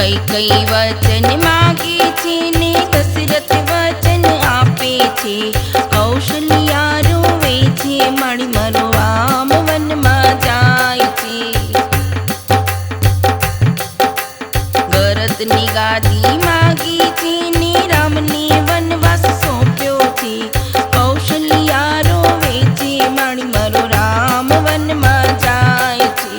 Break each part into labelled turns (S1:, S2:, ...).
S1: કઈ કઈ વચન માગે છે ને દશરથ વચન આપે છે. કૌશલ્યા રોવે છે મારી મારો રામ વનમાં જાય છે. ભરતની ગાદી માગી છે ને રામને વનવાસ સોંપ્યો છે. કૌશલ્યા રોવે છે મારી મારો રામ વનમાં જાય છે.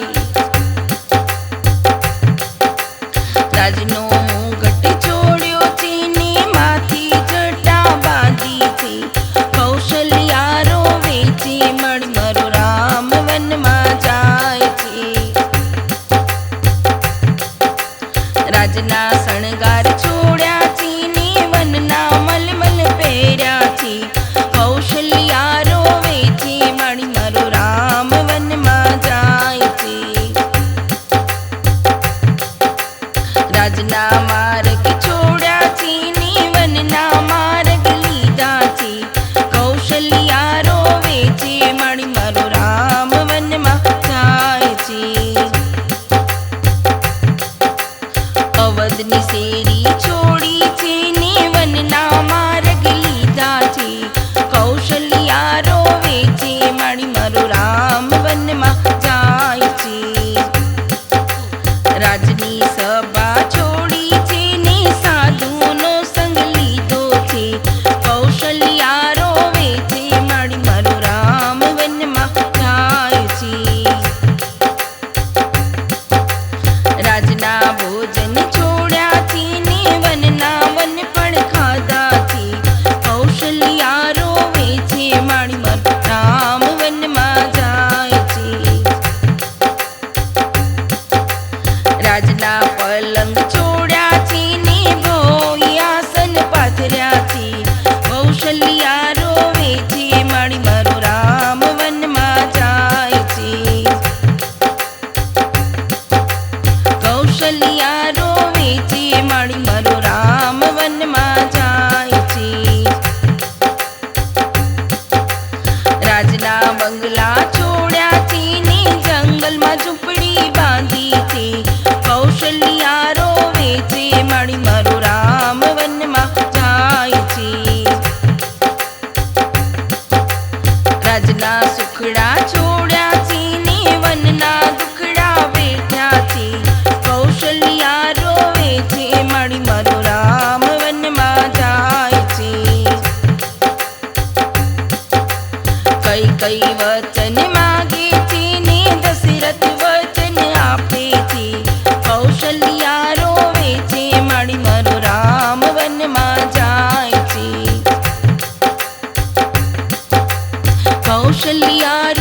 S1: રાજનો મુગટ છોડ્યો છે ને માથે જટા બાંધી છે. કૌશલ્યા રોવે છે મારી મારો રામ વનમાં જાય છે. રાજના શણગાર છોડ્યા છે ને વનના મલમલ પહેર્યા છે. કૌશલ્યા રોવે છે મારી મારો રામ વનમાં જાય છે. રાજના માર્ગ છોડ્યા છે ને વનના માર્ગ લીધા છે. કૌશલ્યા રોવે છે મારી મારો રામ વનમાં જાય છે. અવધની શેરી છોડી છે ને વનના માર્ગ લીધા છે. કૌશલ્યા રોવે છે મારી મારો રામ વનમાં જાય છે. રાજની સભા છોડી છે ને સાધુનો સંગ લીધો છે. કૌશલ્યા રોવે છે મારી મારો રામ વનમાં જાય છે. રાજના ભોજન છોડ્યા છે ને વનના વન પણ ખાધા છે. કૌશલ્યા રોવે છે મારી મારો રામ વનમાં જાય છે. રાજના પલંગ છોડ્યા છે ને ભોયાસન પાથર્યા છે. કૌશલ્યા રોવે છે મારી મારો રામ વનમાં જાય છે. કૌશલ્યા રોવે છે મારી મારો રામ વનમાં જાય છે. રાજના બંગલા છોડ્યા છે ને જંગલમાં ઝૂંપડી બાંધી છે. કૌશલ્યા રોવે છે મારી મારો રામ વનમાં જાય છે. રાજના સુખડા છોડ્યા છે ને વનના દુખડા વેઠ્યા છે. કૌશલ્યા રોવે છે મારી મારો રામ વનમાં જાય છે. કઈ કઈ વચન માગે છે ને દશરથ વચન આપે છે. કૌશલ્યા રોવે છે મારી મારો રામ વનમાં જાય છે. કૌશલ્યા